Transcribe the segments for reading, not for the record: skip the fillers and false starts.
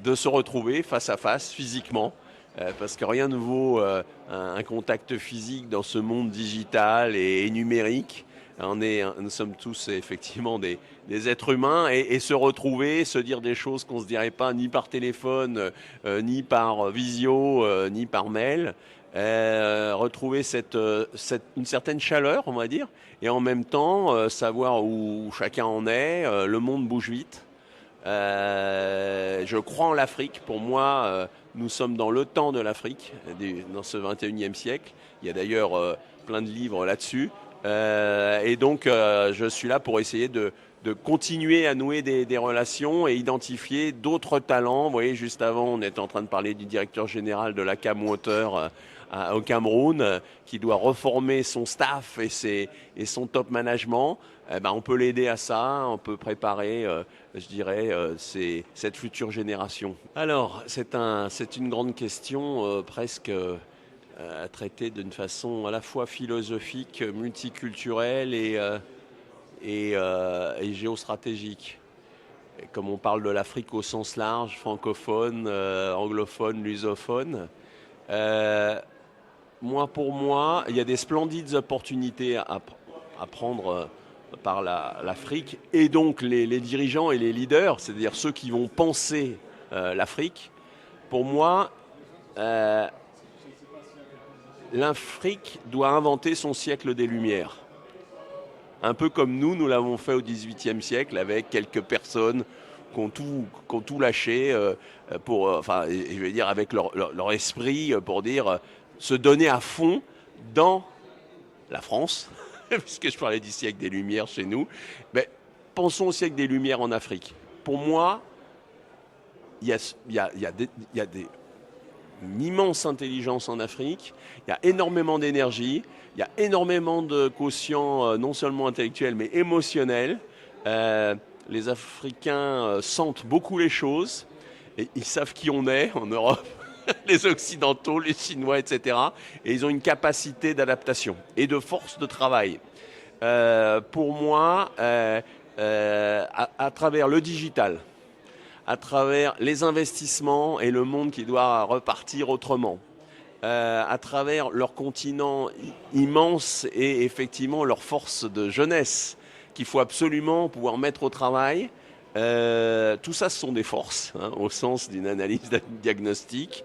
de se retrouver face à face, physiquement, parce que rien ne vaut un contact physique dans ce monde digital et numérique. Nous sommes tous effectivement des êtres humains et se retrouver, se dire des choses qu'on ne se dirait pas ni par téléphone, ni par visio, ni par mail. Retrouver une certaine chaleur, on va dire, et en même temps savoir où chacun en est. Le monde bouge vite. Je crois en l'Afrique. Pour moi, nous sommes dans le temps de l'Afrique, dans ce 21e siècle. Il y a d'ailleurs plein de livres là-dessus. Et donc, je suis là pour essayer de continuer à nouer des relations et identifier d'autres talents. Vous voyez, juste avant, on était en train de parler du directeur général de la Cam Water au Cameroun, qui doit reformer son staff et son top management. On peut l'aider à ça, on peut préparer, je dirais, cette future génération. Alors, c'est une grande question presque à traiter d'une façon à la fois philosophique, multiculturelle et géostratégique. Et comme on parle de l'Afrique au sens large, francophone, anglophone, lusophone, pour moi, il y a des splendides opportunités à prendre par l'Afrique et donc les dirigeants et les leaders, c'est-à-dire ceux qui vont penser l'Afrique. Pour moi, l'Afrique doit inventer son siècle des Lumières. Un peu comme nous l'avons fait au XVIIIe siècle avec quelques personnes qui ont tout lâché je vais dire avec leur esprit pour dire se donner à fond dans la France, puisque je parlais du siècle des Lumières chez nous. Mais pensons au siècle des Lumières en Afrique. Pour moi, il y a une immense intelligence en Afrique, il y a énormément d'énergie, il y a énormément de quotient non seulement intellectuel mais émotionnel. Les Africains sentent beaucoup les choses et ils savent qui on est en Europe, les Occidentaux, les Chinois, etc. Et ils ont une capacité d'adaptation et de force de travail. Pour moi, à travers le digital, à travers les investissements et le monde qui doit repartir autrement, à travers leur continent immense et effectivement leur force de jeunesse qu'il faut absolument pouvoir mettre au travail. Tout ça, ce sont des forces, au sens d'une analyse diagnostique.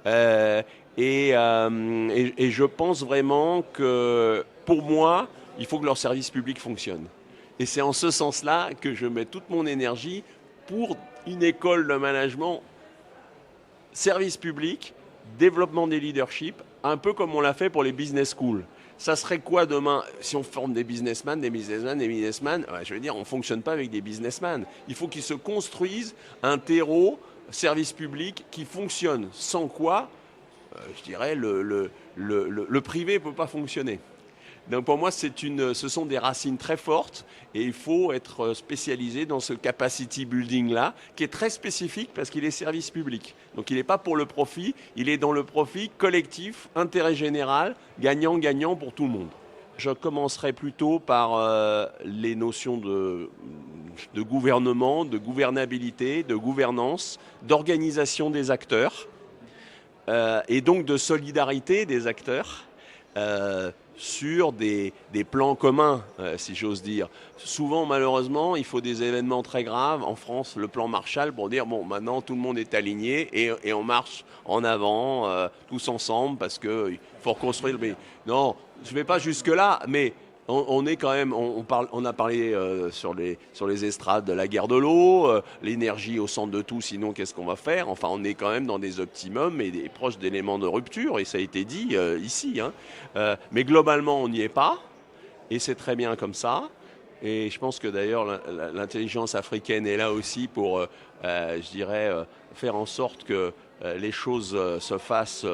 Et je pense vraiment que, pour moi, il faut que leur service public fonctionne. Et c'est en ce sens-là que je mets toute mon énergie pour une école de management, service public, développement des leaderships, un peu comme on l'a fait pour les business schools. Ça serait quoi demain si on forme des businessmen? Je veux dire, on ne fonctionne pas avec des businessmen. Il faut qu'ils se construisent un terreau, service public, qui fonctionne. Sans quoi, je dirais, le privé ne peut pas fonctionner. Donc pour moi, ce sont des racines très fortes et il faut être spécialisé dans ce capacity building-là, qui est très spécifique parce qu'il est service public. Donc il n'est pas pour le profit, il est dans le profit collectif, intérêt général, gagnant-gagnant pour tout le monde. Je commencerai plutôt par les notions de gouvernement, de gouvernabilité, de gouvernance, d'organisation des acteurs et donc de solidarité des acteurs. Sur des plans communs, si j'ose dire. Souvent, malheureusement, il faut des événements très graves. En France, le plan Marshall pour dire, bon, maintenant, tout le monde est aligné et on marche en avant, tous ensemble, parce qu'il faut reconstruire. Mais non, je ne vais pas jusque-là, mais on est quand même, on a parlé sur les estrades de la guerre de l'eau, l'énergie au centre de tout, sinon qu'est-ce qu'on va faire? Enfin, on est quand même dans des optimums et proches d'éléments de rupture, et ça a été dit ici. Mais globalement, on n'y est pas, et c'est très bien comme ça. Et je pense que d'ailleurs, l'intelligence africaine est là aussi pour, je dirais, faire en sorte que les choses se fassent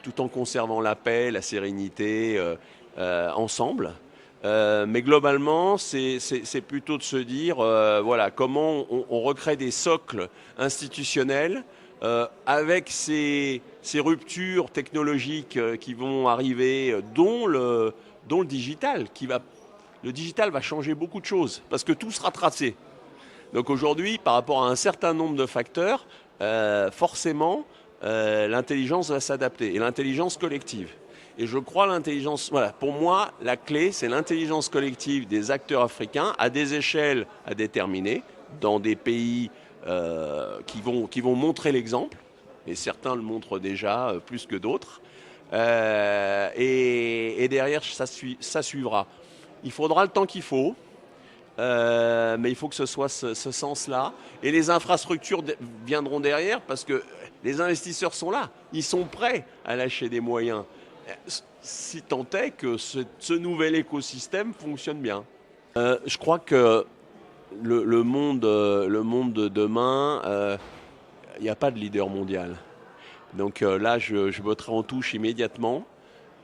tout en conservant la paix, la sérénité, ensemble. Mais globalement, c'est plutôt de se dire, voilà, comment on recrée des socles institutionnels avec ces ruptures technologiques qui vont arriver, dont le digital, le digital va changer beaucoup de choses, parce que tout sera tracé. Donc aujourd'hui, par rapport à un certain nombre de facteurs, forcément, l'intelligence va s'adapter, et l'intelligence collective. Et je crois l'intelligence, voilà, pour moi, la clé, c'est l'intelligence collective des acteurs africains à des échelles à déterminer, dans des pays qui vont montrer l'exemple, et certains le montrent déjà plus que d'autres. Et derrière, ça suivra. Il faudra le temps qu'il faut, mais il faut que ce soit ce sens-là. Et les infrastructures viendront derrière parce que les investisseurs sont là. Ils sont prêts à lâcher des moyens. Si tant est que ce nouvel écosystème fonctionne bien. Je crois que le monde de demain, il n'y a pas de leader mondial. Donc là, je voterai en touche immédiatement.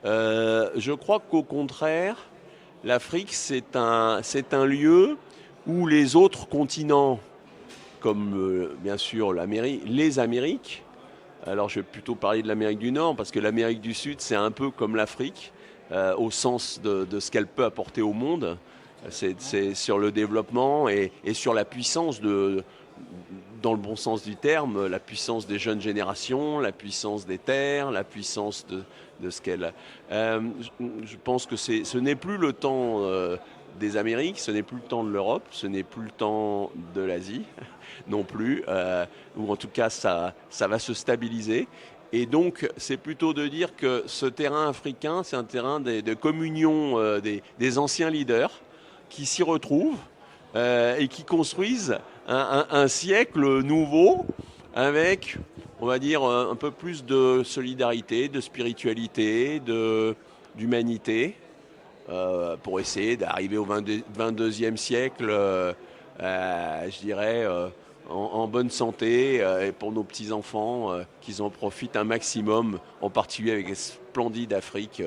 Je crois qu'au contraire, l'Afrique, c'est un lieu où les autres continents, comme bien sûr les Amériques, alors je vais plutôt parler de l'Amérique du Nord, parce que l'Amérique du Sud, c'est un peu comme l'Afrique, au sens de ce qu'elle peut apporter au monde. C'est sur le développement et sur la puissance dans le bon sens du terme, la puissance des jeunes générations, la puissance des terres, la puissance de ce qu'elle... je pense que ce n'est plus le temps des Amériques, ce n'est plus le temps de l'Europe, ce n'est plus le temps de l'Asie non plus, ou en tout cas ça va se stabiliser. Et donc c'est plutôt de dire que ce terrain africain, c'est un terrain de communion des anciens leaders qui s'y retrouvent et qui construisent un siècle nouveau avec, on va dire, un peu plus de solidarité, de spiritualité, d'humanité, pour essayer d'arriver au 22e siècle, je dirais, en bonne santé, et pour nos petits-enfants, qu'ils en profitent un maximum, en particulier avec les splendides Afrique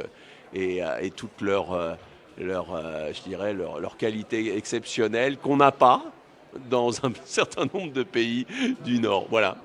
et toute je dirais, leur qualité exceptionnelle qu'on n'a pas dans un certain nombre de pays du Nord. Voilà.